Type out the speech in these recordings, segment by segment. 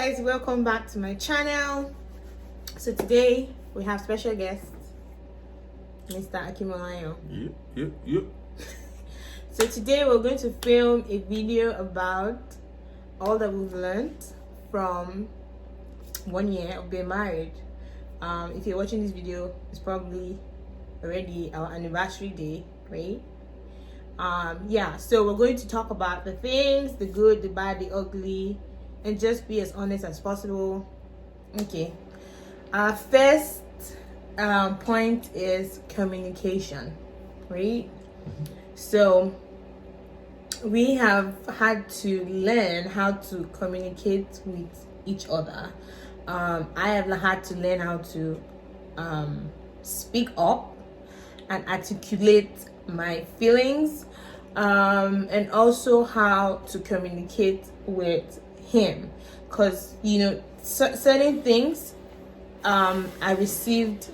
guys, welcome back to my channel. So today we have special guest Mr. Akimolayo. Yep. So today we're going to film a video about all that we've learned from 1 year of being married. If you're watching this video, it's probably already our anniversary day, right? So we're going to talk about the things, the good, the bad, the ugly, and just be as honest as possible. Okay. Our first point is communication, right? So we have had to learn how to communicate with each other. I have had to learn how to speak up and articulate my feelings, and also how to communicate with him, because certain things I received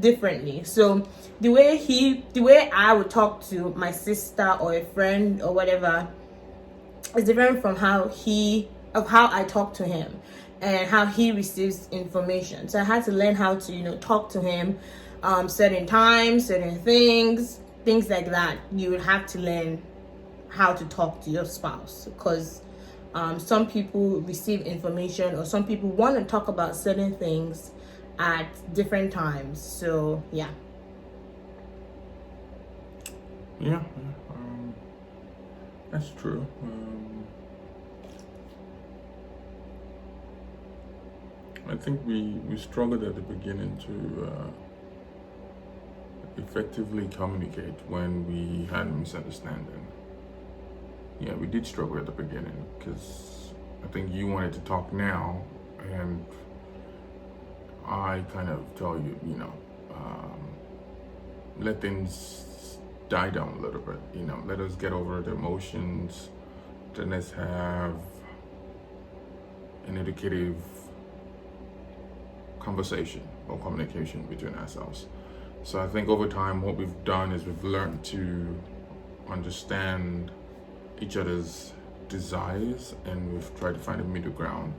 differently. So the way I would talk to my sister or a friend or whatever is different from how I talk to him and how he receives information. So I had to learn how to talk to him certain times, certain things like that. You would have to learn how to talk to your spouse, because some people receive information, or some people want to talk about certain things at different times. So yeah, that's true. I think we struggled at the beginning to effectively communicate when we had a misunderstanding. Yeah, we did struggle at the beginning, because I think you wanted to talk now, and I kind of tell you, let things die down a little bit. Let us get over the emotions. Then let's have an educative conversation or communication between ourselves. So I think over time, what we've done is we've learned to understand each other's desires, and we've tried to find a middle ground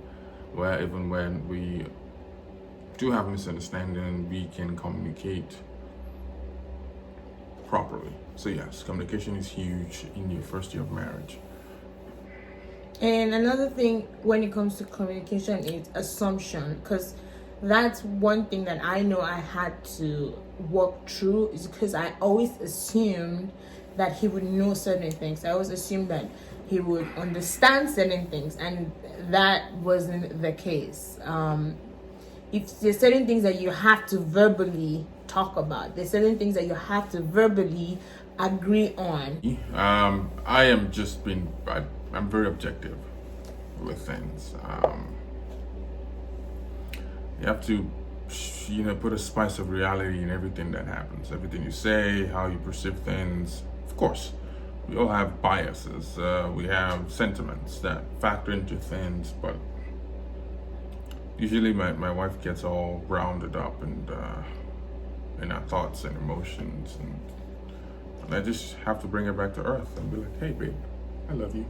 where even when we do have a misunderstanding, we can communicate properly. So yes, communication is huge in your first year of marriage. And another thing when it comes to communication is assumption, because that's one thing that I know I had to work through, is because I always assumed that he would know certain things. I always assumed that he would understand certain things, and that wasn't the case. If there's certain things that you have to verbally talk about, there's certain things that you have to verbally agree on. I'm very objective with things. You have to put a spice of reality in everything that happens, everything you say, how you perceive things. Of course, we all have biases. We have sentiments that factor into things, but usually my wife gets all rounded up and in her thoughts and emotions, and I just have to bring her back to earth and be like, hey babe, I love you.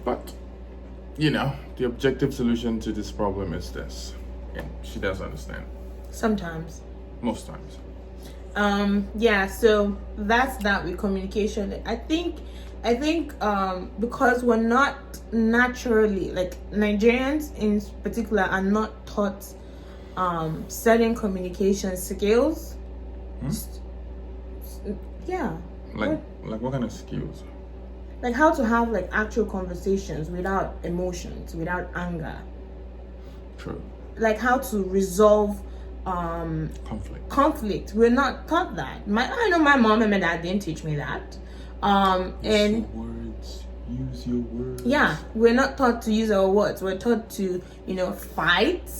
But the objective solution to this problem is this, and she does understand. Sometimes. Most times. So that's that with communication. I think because we're not naturally, like Nigerians in particular, are not taught certain communication skills. Yeah. Like what kind of skills? Like how to have like actual conversations without emotions, without anger. True. Like how to resolve conflict. We're not taught that. I know my mom and my dad didn't teach me that. Use your words. Yeah, we're not taught to use our words. We're taught to fight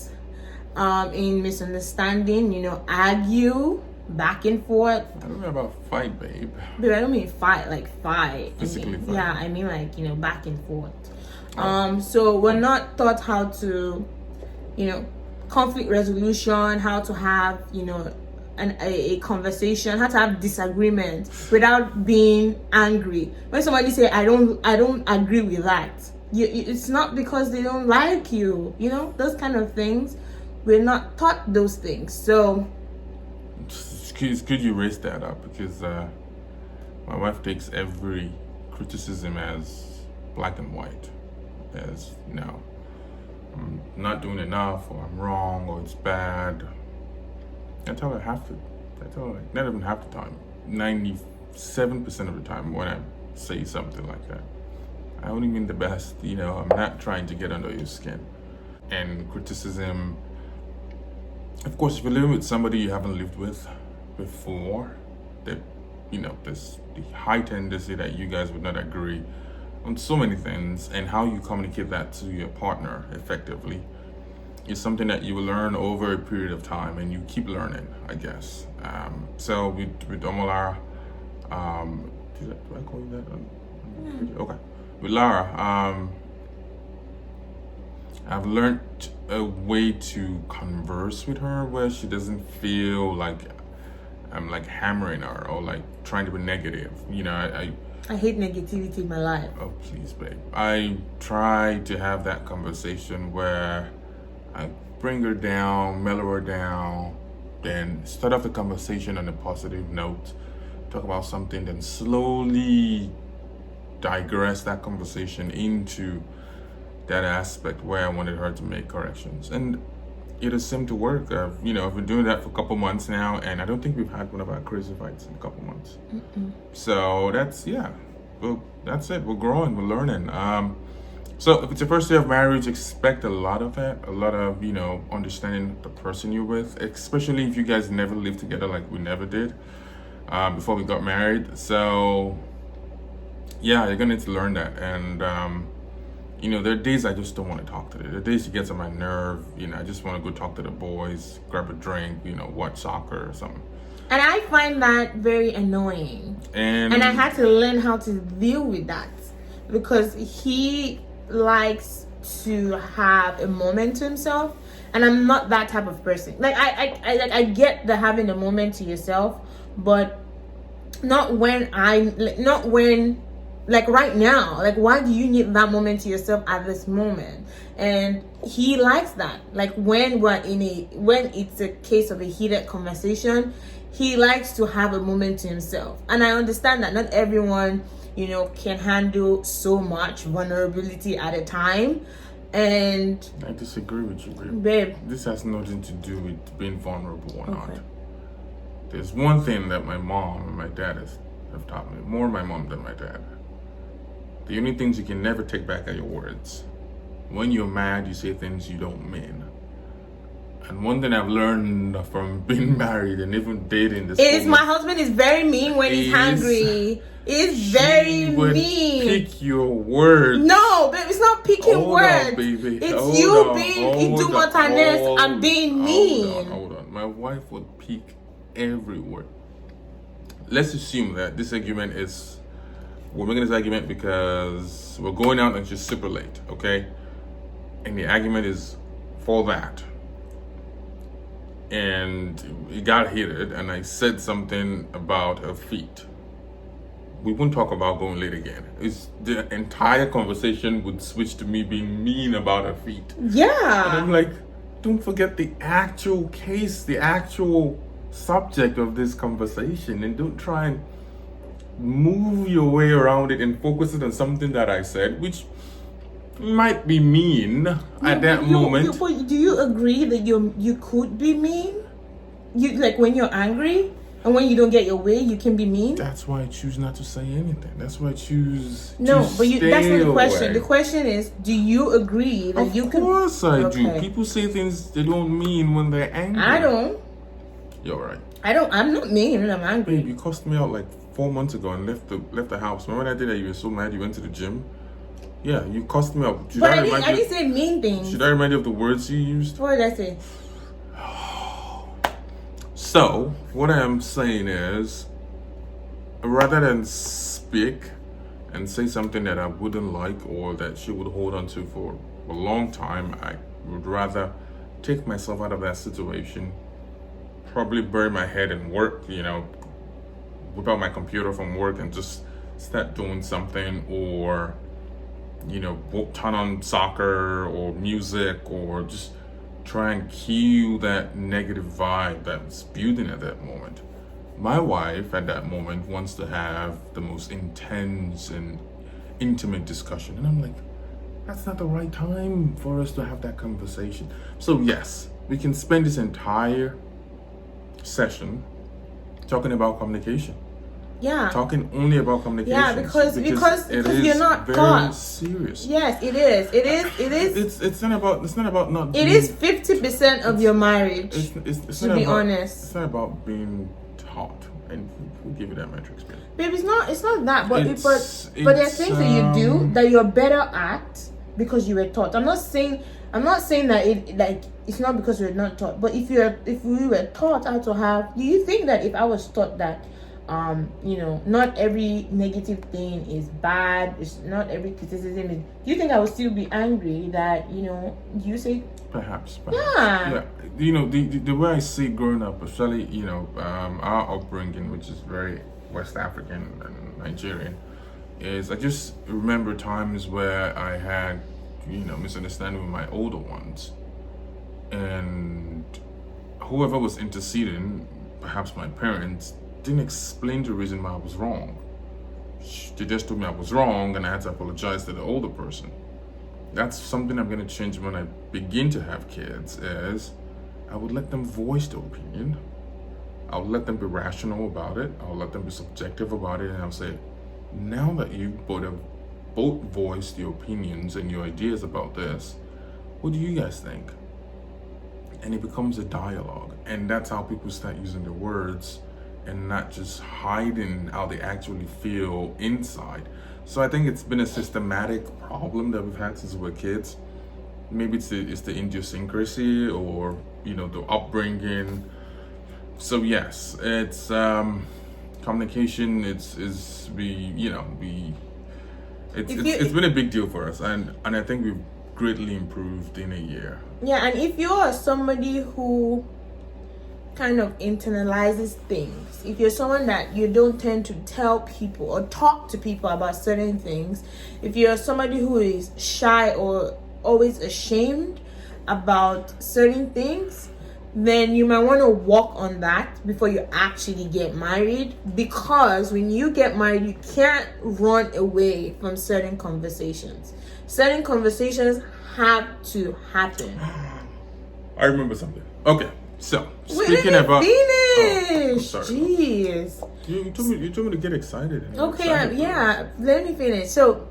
in misunderstanding, argue back and forth. I don't know about fight, babe. Babe, I don't mean fight like fight. Physically fight. Yeah, I mean like back and forth. So we're not taught how to conflict resolution, how to have a conversation, how to have disagreement without being angry. When somebody say I don't agree with that, it's not because they don't like you. You know, those kind of things. We're not taught those things. So it's good you raised that up, because my wife takes every criticism as black and white, as no, I'm not doing enough, or I'm wrong, or it's bad. I tell her not even half the time, 97% of the time when I say something like that, I only mean the best. You know, I'm not trying to get under your skin. And criticism, of course, if you're living with somebody you haven't lived with before, that, you know, there's the high tendency that you guys would not agree on so many things, and how you communicate that to your partner effectively is something that you will learn over a period of time, and you keep learning, I guess. So with Omolara, do I call you that? Okay. With Lara, I've learned a way to converse with her where she doesn't feel like I'm like hammering her or like trying to be negative. You know, I hate negativity in my life. Oh, please, babe. I try to have that conversation where I bring her down, mellow her down, then start off the conversation on a positive note, talk about something, then slowly digress that conversation into that aspect where I wanted her to make corrections. And it has seemed to work. You know, I've been doing that for a couple months now, and I don't think we've had one of our crazy fights in a couple months. So that's it. We're growing, we're learning. So if it's your first year of marriage, expect a lot of that, a lot of, you know, understanding the person you're with, especially if you guys never lived together like we never did before we got married. So yeah, you're gonna need to learn that. And you know, there are days I just don't want to talk to them. There are days she gets on my nerve. You know, I just want to go talk to the boys, grab a drink, you know, watch soccer or something. And I find that very annoying. And I had to learn how to deal with that, because he likes to have a moment to himself, and I'm not that type of person. Like I get the having a moment to yourself, but not when like right now. Like, why do you need that moment to yourself at this moment? And he likes that. Like when it's a case of a heated conversation, he likes to have a moment to himself. And I understand that not everyone, you know, can handle so much vulnerability at a time. And I disagree with you, babe. This has nothing to do with being vulnerable or not. There's one thing that my mom and my dad have taught me, more my mom than my dad. The only things you can never take back are your words. When you're mad, you say things you don't mean. And one thing I've learned from being married and even dating this is my husband is very mean when he's hungry. He's very mean. Pick your words. No, babe, it's not picking words. On, baby. It's you being Idumotanes and being mean. Hold on. My wife would pick every word. Let's assume that this argument is, we're making this argument because we're going out and she's super late, okay? And the argument is for that. And it got heated, and I said something about her feet. We wouldn't talk about going late again. The entire conversation would switch to me being mean about her feet. Yeah. And I'm like, don't forget the actual case, the actual subject of this conversation, and don't try and move your way around it and focus it on something that I said, which might be mean at that moment. Do you agree that you could be mean? You like when you're angry and when you don't get your way, you can be mean. That's why I choose not to say anything. That's why I choose. No, but that's not the question. The question is, do you agree that you can? Of course I do. People say things they don't mean when they're angry. I don't. You're right. I'm not mean when I'm angry. Babe, you cussed me out like 4 months ago and left the house. Remember that day that you were so mad you went to the gym? Yeah, you cussed me out. But I didn't say mean things. Should I remind you of the words you used? What did I say? So, what I am saying is, rather than speak and say something that I wouldn't like or that she would hold on to for a long time, I would rather take myself out of that situation, probably bury my head in work, you know, whip out my computer from work and just start doing something, or turn on soccer or music, or just try and cue that negative vibe that's building at that moment. My wife at that moment wants to have the most intense and intimate discussion, and I'm like, that's not the right time for us to have that conversation. So yes, we can spend this entire session talking about communication. Yeah. Talking only about communication. Yeah, because you're not very taught. serious. Yes, it is. It is. It's not about not. It is 50% of your marriage. It's to not be about, honest. It's not about being taught, and we'll give you that metric spin. Babe, it's not that. But It's- but there are things that you do um, that you're better at because you were taught. I'm not saying that it's not because you're not taught. But if we were taught how to have, do you think that if I was taught that not every negative thing is bad, it's not every criticism is, do you think I would still be angry that you say Perhaps. Yeah. The way I see it growing up, especially our upbringing, which is very West African and Nigerian, is I just remember times where I had misunderstanding with my older ones, and whoever was interceding, perhaps my parents, didn't explain the reason why I was wrong. They just told me I was wrong, and I had to apologize to the older person. That's something I'm going to change when I begin to have kids, is I would let them voice their opinion. I'll let them be rational about it. I'll let them be subjective about it. And I'll say, now that you both have voiced your opinions and your ideas about this, what do you guys think? And it becomes a dialogue. And that's how people start using their words and not just hiding how they actually feel inside. So I think it's been a systematic problem that we've had since we were kids. Maybe it's the idiosyncrasy or the upbringing. So yes, it's communication. It's been a big deal for us, and I think we've greatly improved in a year. Yeah, and if you are somebody who kind of internalizes things, if you're someone that you don't tend to tell people or talk to people about certain things, if you're somebody who is shy or always ashamed about certain things, then you might want to work on that before you actually get married, because when you get married, you can't run away from certain conversations. Certain conversations have to happen. I remember something. Okay. So, speaking about finish. Sorry. Jeez. You told me to get excited. Okay, yeah. Let me finish. So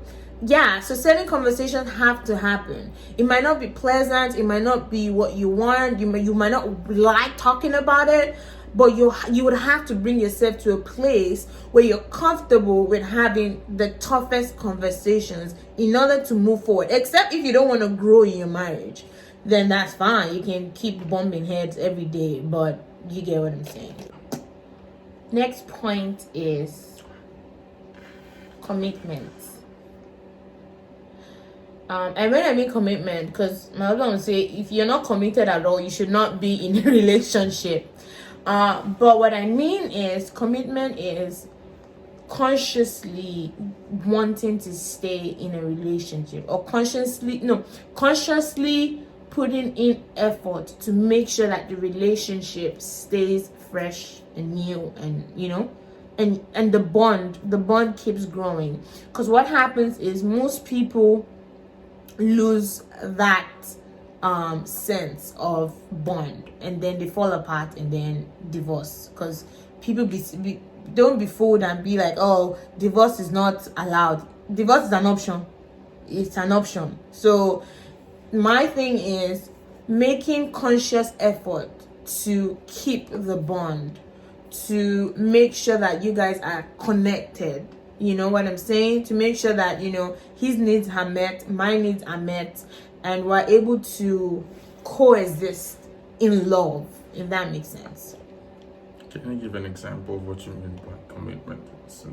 certain conversations have to happen. It might not be pleasant. It might not be what you want. You might not like talking about it, but you would have to bring yourself to a place where you're comfortable with having the toughest conversations in order to move forward. Except if you don't want to grow in your marriage, then that's fine. You can keep bumping heads every day, but you get what I'm saying. Next point is commitment. And when I mean commitment, because my husband would say, if you're not committed at all, you should not be in a relationship. But what I mean is commitment is consciously wanting to stay in a relationship, or consciously putting in effort to make sure that the relationship stays fresh and new, and and the bond keeps growing. Because what happens is most people lose that sense of bond, and then they fall apart and then divorce. Because people don't be fooled and be like, oh, divorce is not allowed. Divorce is an option. It's an option. So my thing is making conscious effort to keep the bond, to make sure that you guys are connected. You know what I'm saying? To make sure that, his needs are met, my needs are met, and we're able to coexist in love, if that makes sense. Can you give an example of what you mean by commitment? It's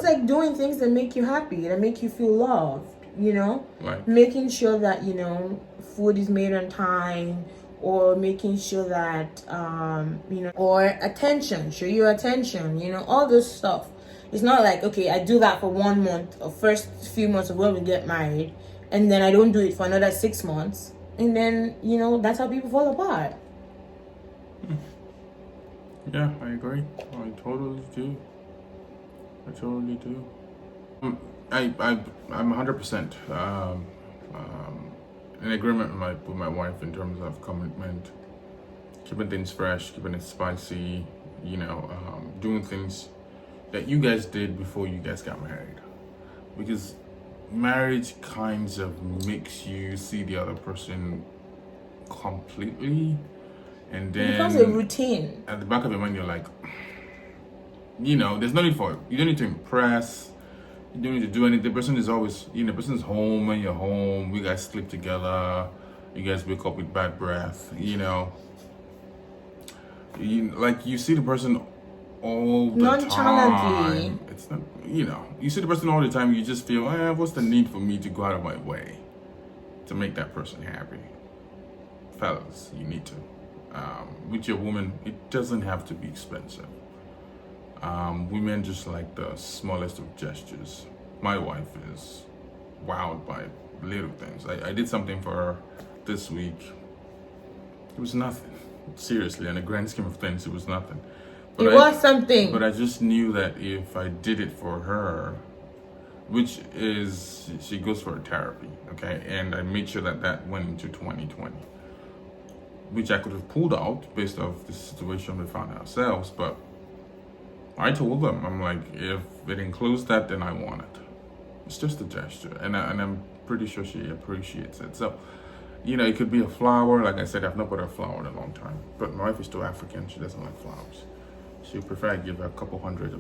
like doing things that make you happy, that make you feel loved, Like making sure that, food is made on time, or making sure that, or attention, show you attention, all this stuff. It's not like, okay, I do that for 1 month or first few months of when we get married, and then I don't do it for another 6 months, and then that's how people fall apart. Yeah, I agree. I totally do. I'm 100% in agreement with my wife in terms of commitment, keeping things fresh, keeping it spicy, doing things that you guys did before you guys got married. Because marriage kinds of makes you see the other person completely, and then It becomes a routine. at the back of your mind you're like, there's no need for it. You don't need to impress. You don't need to do anything. The person is always, the person's home when you're home. You guys sleep together. You guys wake up with bad breath. You see the person all the Nonchalantly. time. It's not, you see the person all the time. You just feel, what's the need for me to go out of my way to make that person happy? Fellas, you need to. With your woman, it doesn't have to be expensive. Women just like the smallest of gestures. My wife is wowed by little things. I did something for her this week. It was nothing. Seriously, in the grand scheme of things, it was nothing. But it was something. But I just knew that if I did it for her, which is, she goes for a therapy, okay? And I made sure that went into 2020, which I could have pulled out based off the situation we found ourselves, but I told them, I'm like, if it includes that, then I want it. It's just a gesture, and I'm pretty sure she appreciates it. So, it could be a flower. Like I said, I've not bought a flower in a long time, but my wife is still African. She doesn't like flowers. She would prefer I give her a couple $100s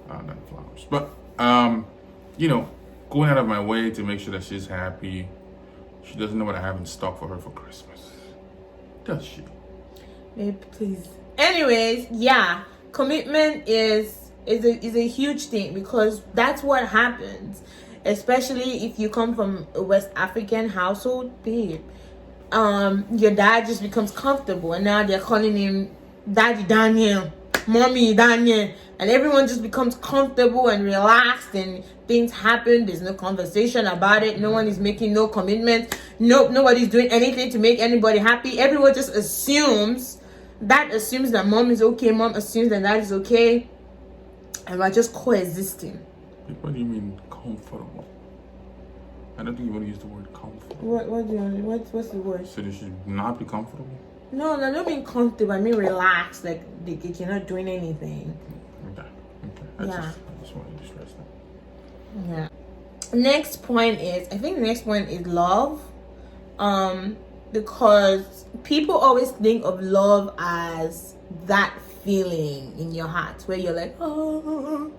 than flowers. But, going out of my way to make sure that she's happy. She doesn't know what I have in stock for her for Christmas. Does she? Babe, please. Anyways, yeah. Commitment is a huge thing, because that's what happens, especially if you come from a West African household, babe. Your dad just becomes comfortable, and now they're calling him Daddy Daniel, Mommy Daniel, and everyone just becomes comfortable and relaxed, and things happen. There's no conversation about it. No one is making no commitment. Nobody's doing anything to make anybody happy. Everyone just assumes that mom is okay, mom assumes that dad is okay, and we're just coexisting. What do you mean comfortable? I don't think you want to use the word comfortable. What do you mean? What's the word? So they should not be comfortable? No, I don't mean comfortable. I mean relaxed, like you're not doing anything. Okay. I just wanted to stress that. Yeah. Next point is, I think the next point is love. Because people always think of love as that feeling in your heart where you're like, oh,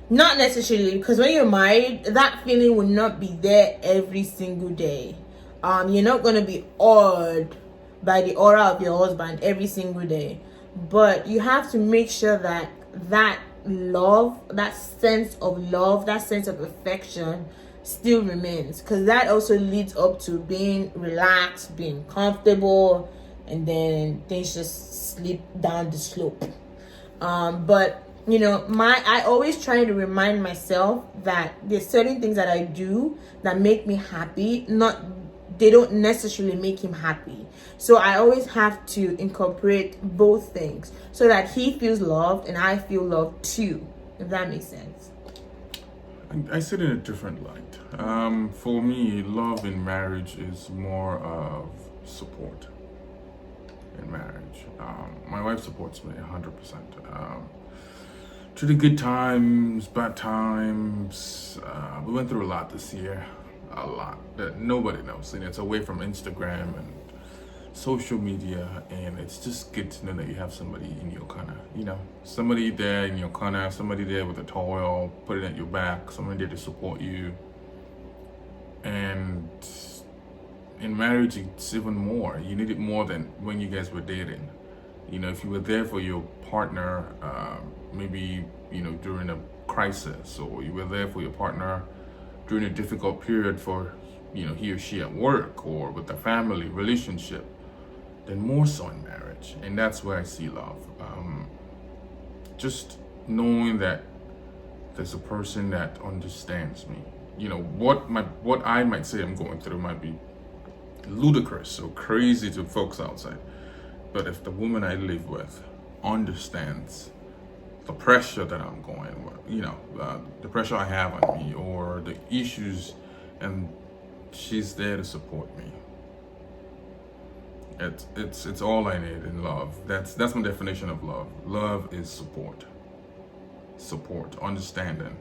not necessarily, because when you're married, that feeling will not be there every single day. You're not going to be awed by the aura of your husband every single day, but you have to make sure that love, that sense of love, that sense of affection still remains, because that also leads up to being relaxed, being comfortable, and then things just slip down the slope. But I always try to remind myself that there's certain things that I do that make me happy. They don't necessarily make him happy. So I always have to incorporate both things so that he feels loved and I feel loved too, if that makes sense. I see it in a different light. For me, love in marriage is more of support in marriage. My wife supports me 100%. Through the good times, bad times, we went through a lot this year. A lot that nobody knows, and it's away from Instagram and social media, and it's just good to know that you have somebody in your corner, somebody there in your corner, somebody there with a towel, put it at your back, somebody there to support you. And in marriage, it's even more. You need it more than when you guys were dating. If you were there for your partner, maybe during a crisis, or you were there for your partner during a difficult period for he or she at work or with a family relationship, then more so in marriage. And that's where I see love. Just knowing that there's a person that understands me. You know, what I might say I'm going through might be ludicrous or crazy to folks outside. But if the woman I live with understands the pressure that I'm going with, the pressure I have on me or the issues, and she's there to support me. It's all I need in love. That's my definition of love. Love is support, understanding,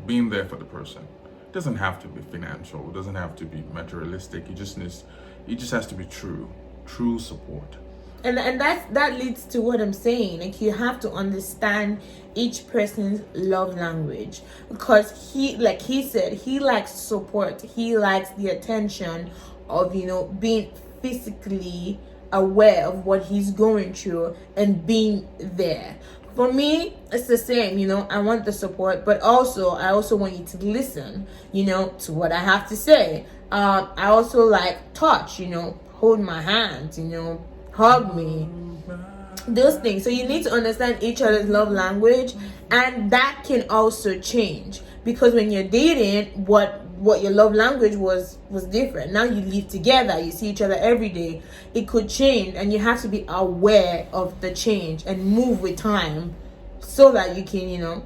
being there for the person. It doesn't have to be financial. It doesn't have to be materialistic. It just has to be true support. And that leads to what I'm saying. Like, you have to understand each person's love language, because he said, he likes support. He likes the attention of being physically aware of what he's going through and being there. For me, it's the same. I want the support, but I also want you to listen, to what I have to say. I also like touch, hold my hands, hug me, those things. So you need to understand each other's love language, and that can also change, because when you're dating, what your love language was different. Now you live together, you see each other every day, it could change, and you have to be aware of the change and move with time so that you can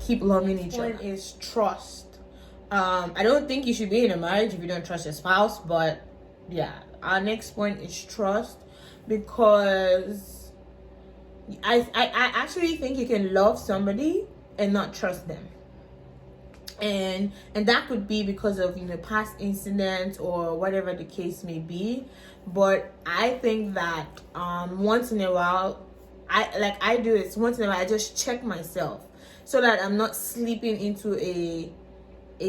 keep loving each other. One is trust. I don't think you should be in a marriage if you don't trust your spouse, but yeah, our next point is trust, because I actually think you can love somebody and not trust them. And that could be because of past incidents or whatever the case may be. But I think that once in a while, I do this once in a while. I just check myself so that I'm not slipping into a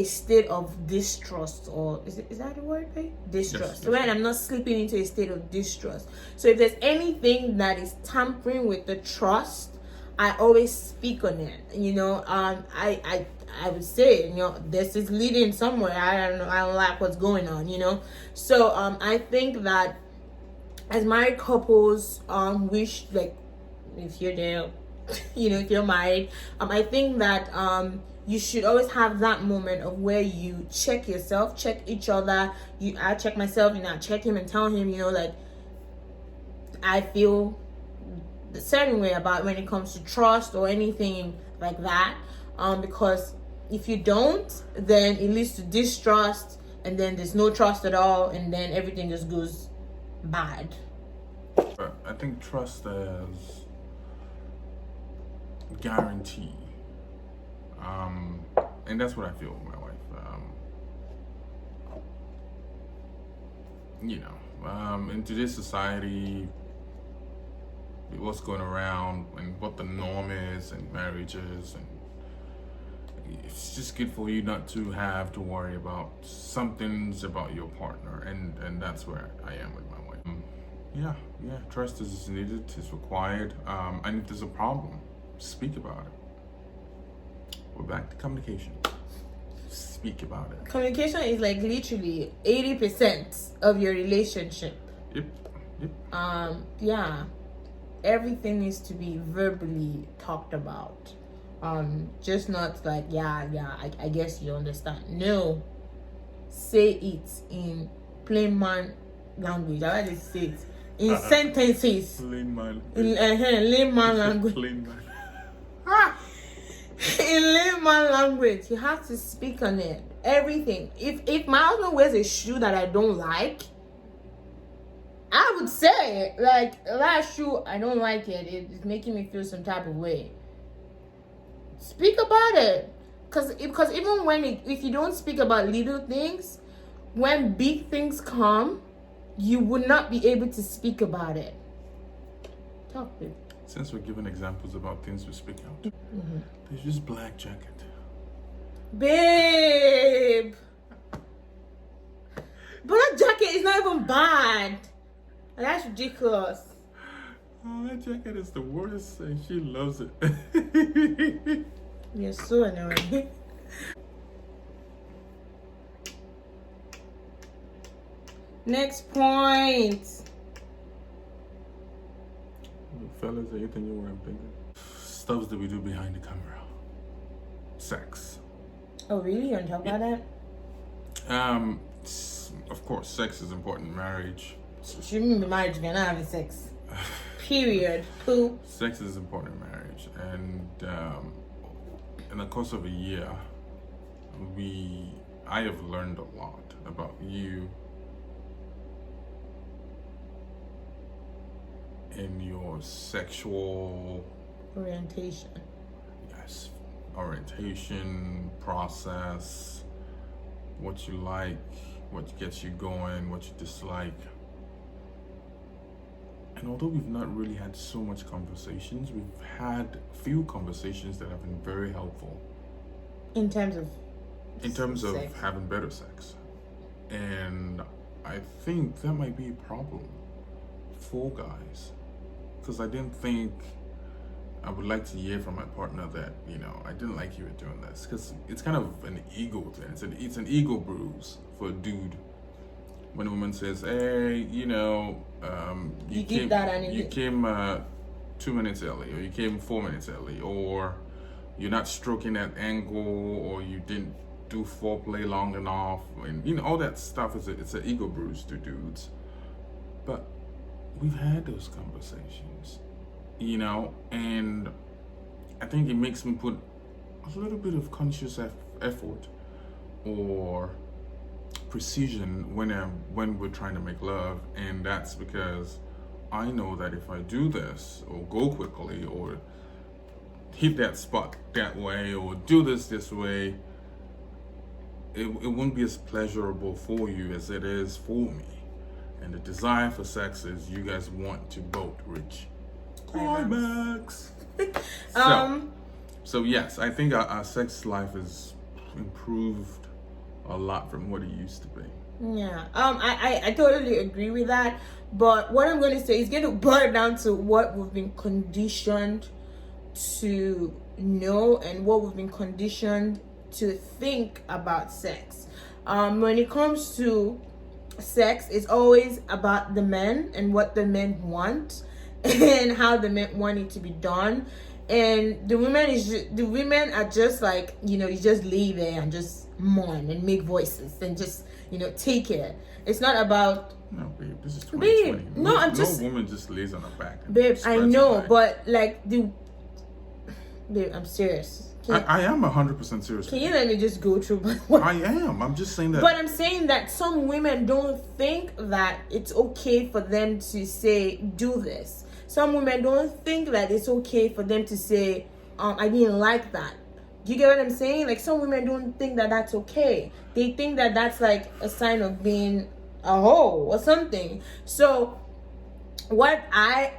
state of distrust, or is that the word, right? Distrust. Yes. When I'm not slipping into a state of distrust. So if there's anything that is tampering with the trust, I always speak on it. I would say, this is leading somewhere. I don't know. I don't like what's going on. So I think that as married couples, wish, like, if you're there, if you're married, I think that you should always have that moment of where you check yourself, check each other. I check myself, I check him and tell him, like, I feel the certain way about when it comes to trust or anything like that. Because if you don't, then it leads to distrust, and then there's no trust at all, and then everything just goes bad. I think trust is guarantee. And that's what I feel with my wife. In today's society, what's going around and what the norm is in marriages, and it's just good for you not to have to worry about some things about your partner, and that's where I am with my wife. Trust is needed, is required, and if there's a problem, speak about it. We're back to communication. Speak about it. Communication is like literally 80% of your relationship. Yep. Everything needs to be verbally talked about. Just not like, I guess you understand. No. Say it in plain man language. I like to say it in sentences. Plain man. In layman language. Plain man. In layman language, you have to speak on it. Everything. If my husband wears a shoe that I don't like, I would say, like, that shoe, I don't like it. It's making me feel some type of way. Speak about it. Because even if you don't speak about little things, when big things come, you would not be able to speak about it. Talk to it. Since we're giving examples about things we speak out, there's just black jacket. Babe! Black jacket is not even bad. That's ridiculous. Oh, that jacket is the worst, and she loves it. You're so annoying. Next point. Fellas, anything you weren't thinking? Stuff that we do behind the camera. sex. Oh, really? You want to talk about that? Of course, sex is important in marriage. Shouldn't be married if you're not having sex. Period. Poo. Sex is important in marriage, and in the course of a year, I have learned a lot about you and your sexual Orientation. orientation, process, what you like, what gets you going, what you dislike. And although we've not really had so much conversations, we've had few conversations that have been very helpful In terms of of having better sex. And I think that might be a problem for guys, because I didn't think I would like to hear from my partner that, I didn't like you at doing this, because it's kind of an ego thing. It's an ego bruise for a dude when a woman says, hey, you did that and you came 2 minutes early, or you came 4 minutes early, or you're not stroking that angle, or you didn't do foreplay long enough, and all that stuff it's an ego bruise to dudes. But we've had those conversations, and I think it makes me put a little bit of conscious effort or precision when we're trying to make love. And that's because I know that if I do this, or go quickly, or hit that spot that way, or do this way, it won't be as pleasurable for you as it is for me. And the desire for sex is you guys want to both reach climax. So yes, I think our sex life has improved a lot from what it used to be. Yeah. I totally agree with that. But what I'm going to say is going to boil down to what we've been conditioned to know and what we've been conditioned to think about sex. When it comes to sex, it's always about the men and what the men want and how the men want it to be done. And the women are just like, you just lay there and just mourn and make voices and just, take it. It's not about... No, babe, this is 2020. Babe, no, I'm just... No woman just lays on her back. Babe, I know, but like Babe, I'm serious. I am 100% serious. Can you let me just go through what I am. I'm just saying that. But I'm saying that some women don't think that it's okay for them to say, do this. Some women don't think that it's okay for them to say, I didn't like that. Do you get what I'm saying? Like, some women don't think that that's okay. They think that that's like a sign of being a hoe or something. So I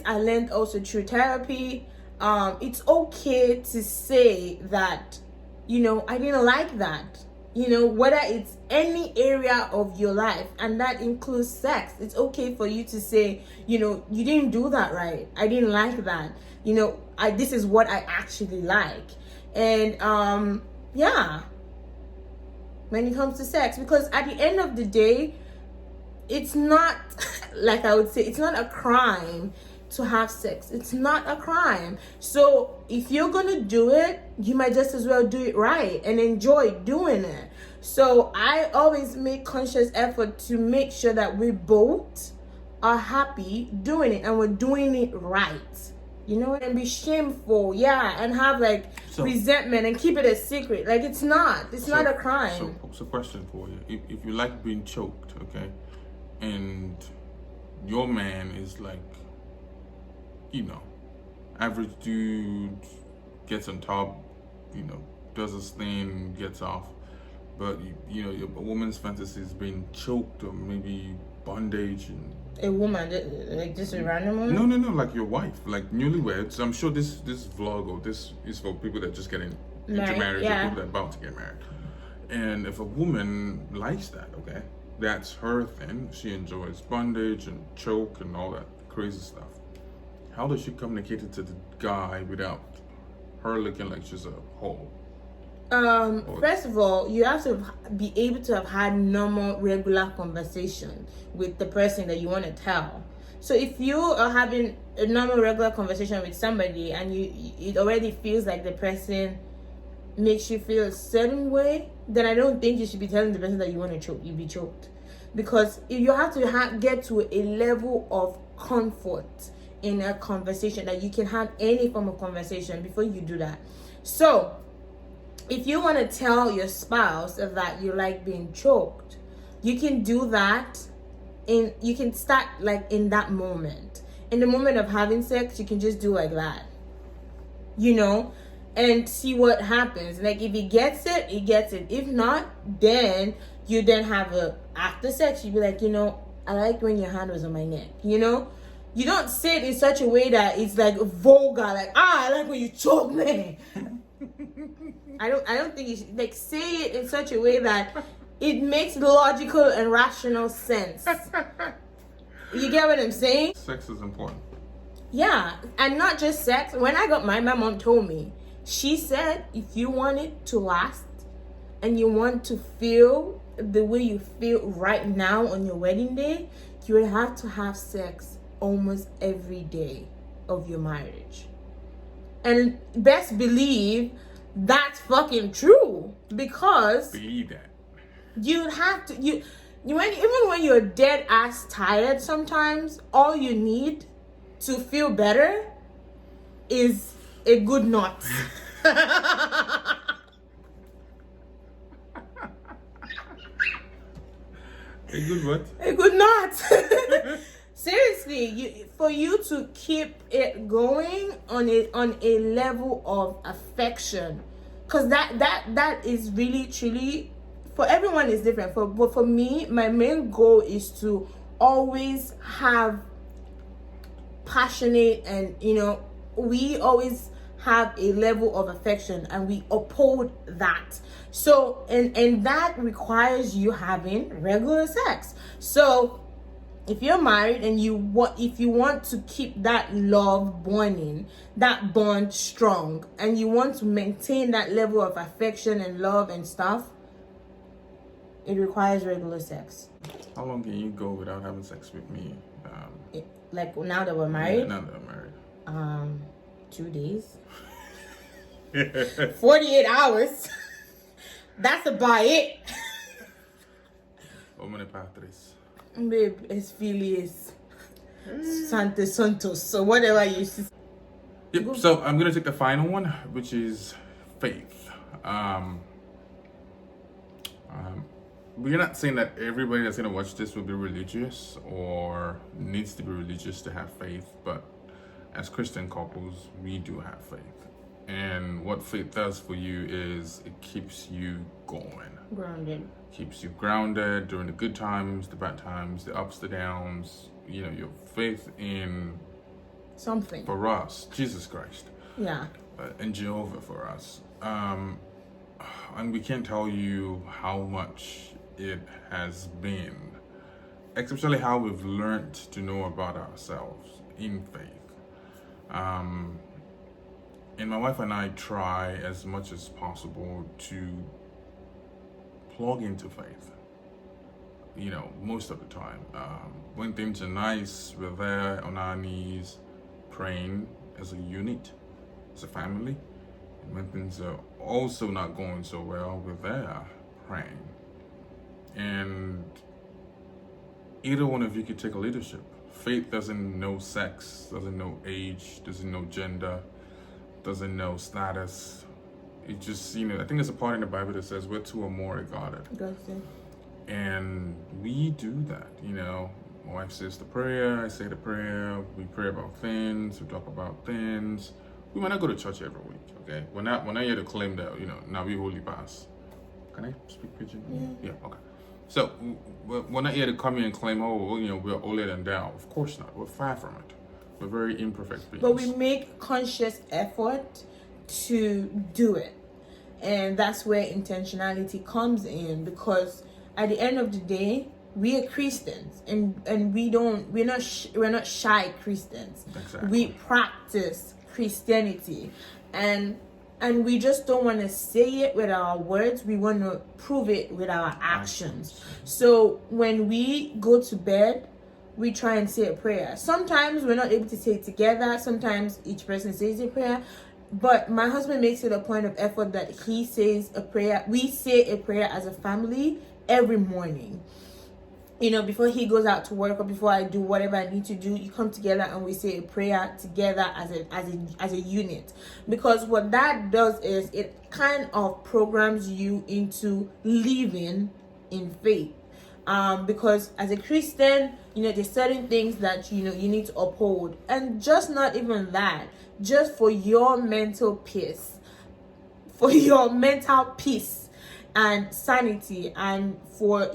learned also through therapy. It's okay to say that, I didn't like that. Whether it's any area of your life, and that includes sex. It's okay for you to say, you didn't do that right. I didn't like that. This is what I actually like. And when it comes to sex, because at the end of the day, it's not like I would say, it's not a crime to have sex. It's not a crime. So if you're gonna do it, you might just as well do it right and enjoy doing it. So I always make conscious effort to make sure that we both are happy doing it and we're doing it right. And be shameful, and have resentment and keep it a secret. Like, it's not a crime. So question for you. If you like being choked, okay, and your man is like, average dude, gets on top, does his thing, gets off. But, a woman's fantasy is being choked, or maybe bondage. And a woman, like just a random woman? No, like your wife, like newlyweds. I'm sure this vlog, or this is for people that just getting into marriage, or people that are about to get married. And if a woman likes that, okay, that's her thing. She enjoys bondage and choke and all that crazy stuff. How does she communicate it to the guy without her looking like she's a hoe? First of all, you have to be able to have had normal, regular conversation with the person that you want to tell. So if you are having a normal, regular conversation with somebody and it already feels like the person makes you feel a certain way, then I don't think you should be telling the person that you want to choke. You be choked, because you have to get to a level of comfort in a conversation that you can have any form of conversation before you do that. So if you want to tell your spouse that you like being choked, you can do that. You can start like in that moment. In the moment of having sex, you can just do like that, and see what happens. Like if he gets it, he gets it. If not, then you have after sex, you be like, I like when your hand was on my neck. You don't say it in such a way that it's like vulgar, like, I like when you choke me. I don't think you should like say it in such a way that it makes logical and rational sense. You get what I'm saying? Sex is important. Yeah, and not just sex. When I got married, my mom told me, she said, if you want it to last and you want to feel the way you feel right now on your wedding day, you would have to have sex almost every day of your marriage. And best believe that's fucking true, because believe that you have to even when you're dead ass tired, sometimes all you need to feel better is a good knot. a good what? A good knot. Seriously, for you to keep it going on a level of affection, because that is really truly, for everyone is different. But for me, my main goal is to always have passionate, and we always have a level of affection, and we uphold that. So and that requires you having regular sex. So if you're married and if you want to keep that love burning, that bond strong, and you want to maintain that level of affection and love and stuff, it requires regular sex. How long can you go without having sex with me? Like now that we're married? Now that we're married. 2 days. 48 hours. That's about it. Omne Patris. Babe, es filies. Sante Santos. So whatever you see. Yep. So I'm gonna take the final one, which is faith. We're not saying that everybody that's gonna watch this will be religious or needs to be religious to have faith, but as Christian couples, we do have faith. And what faith does for you is it keeps you going. Grounded. Keeps you grounded during the good times, the bad times, the ups, the downs. Your faith in something. For us, Jesus Christ. Yeah. And Jehovah for us. And we can't tell you how much it has been, especially how we've learned to know about ourselves in faith. And my wife and I try as much as possible to plug into faith, most of the time. When things are nice, we're there on our knees praying as a unit, as a family. And when things are also not going so well, we're there praying. And either one of you could take a leadership. Faith doesn't know sex, doesn't know age, doesn't know gender, doesn't know status. It just, I think there's a part in the Bible that says, where two or more are gathered. Gotcha. And we do that, My wife says the prayer, I say the prayer, we pray about things, we talk about things. We might not go to church every week, okay? We're not here to claim that, now we holy pass. Can I speak pidgin? Yeah, okay. So we're not here to come here and claim, we're holier than thou. Of course not. We're far from it. We're very imperfect beings. But we make conscious effort to do it. And that's where intentionality comes in, because at the end of the day, we are Christians, and we're not shy Christians. Exactly. We practice Christianity, and we just don't want to say it with our words. We want to prove it with our actions. So when we go to bed, we try and say a prayer. Sometimes we're not able to say it together. Sometimes each person says a prayer. But my husband makes it a point of effort that he says a prayer. We say a prayer as a family every morning. Before he goes out to work or before I do whatever I need to do, you come together and we say a prayer together as a unit. Because what that does is it kind of programs you into living in faith. Because as a Christian, there's certain things that you need to uphold, and just not even that, just for your mental peace, and sanity, and for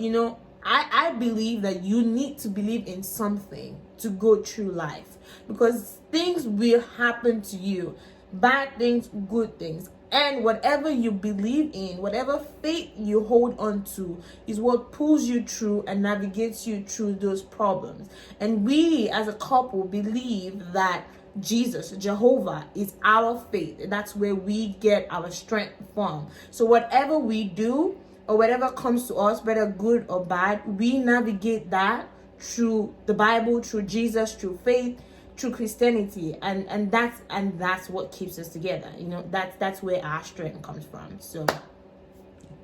I believe that you need to believe in something to go through life, because things will happen to you, bad things, good things, and whatever you believe in, whatever faith you hold on to, is what pulls you through and navigates you through those problems. And we as a couple believe that Jesus, Jehovah, is our faith. That's where we get our strength from. So whatever we do or whatever comes to us, whether good or bad, we navigate that through the Bible, through Jesus, through faith, through Christianity, and that's what keeps us together. That's where our strength comes from. So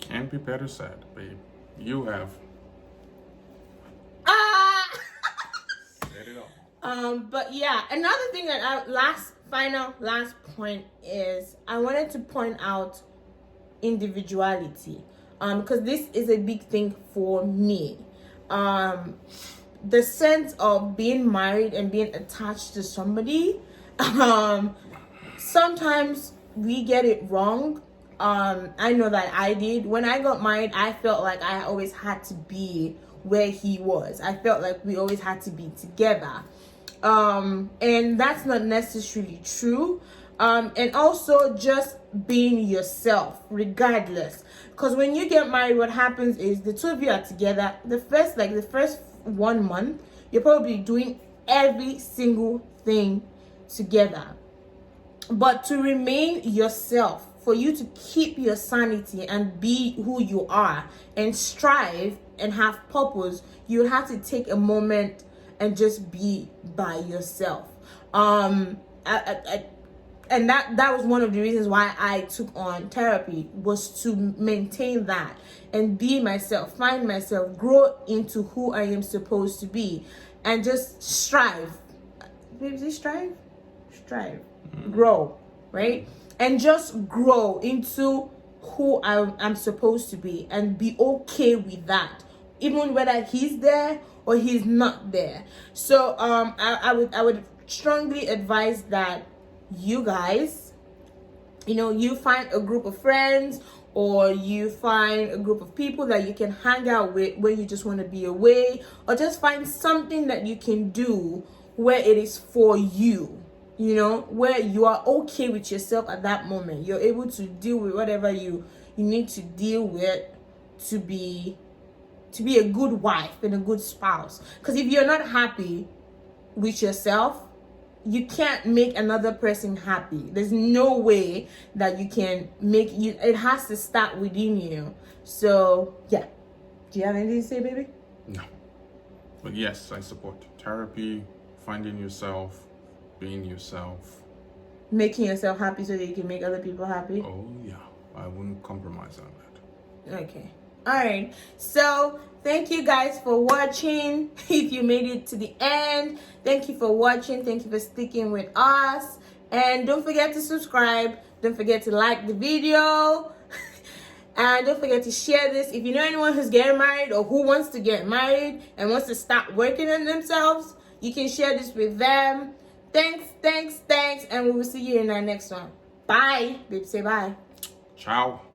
can't be better said, babe. You have set it up. But yeah, another thing that last point is I wanted to point out individuality. Because this is a big thing for me. The sense of being married and being attached to somebody, sometimes we get it wrong. I know that I did. When I got married, I felt like I always had to be where he was. I felt like we always had to be together. And that's not necessarily true. And also just being yourself regardless, because when you get married, what happens is the two of you are together. The first 1 month, you're probably doing every single thing together. But to remain yourself, for you to keep your sanity and be who you are and strive and have purpose, you have to take a moment and just be by yourself. And that was one of the reasons why I took on therapy, was to maintain that and be myself, find myself, grow into who I am supposed to be, and just strive. Maybe strive? Strive. Grow, right? And just grow into who I'm supposed to be and be okay with that, even whether he's there or he's not there. So I would strongly advise that you guys, you find a group of friends, or you find a group of people that you can hang out with when you just want to be away, or just find something that you can do where it is for you, where you are okay with yourself at that moment. You're able to deal with whatever you need to deal with to be a good wife and a good spouse. Because if you're not happy with yourself, you can't make another person happy. There's no way that you can make you. It has to start within you. So yeah, do you have anything to say, baby? No, but yes, I support therapy, finding yourself, being yourself, making yourself happy so that you can make other people happy. Oh yeah, I wouldn't compromise on that. Okay. All right. So thank you guys for watching. If you made it to the end, thank you for watching. Thank you for sticking with us. And don't forget to subscribe. Don't forget to like the video. And don't forget to share this. If you know anyone who's getting married or who wants to get married and wants to start working on themselves, you can share this with them. Thanks. And we will see you in our next one. Bye. Babe, say bye. Ciao.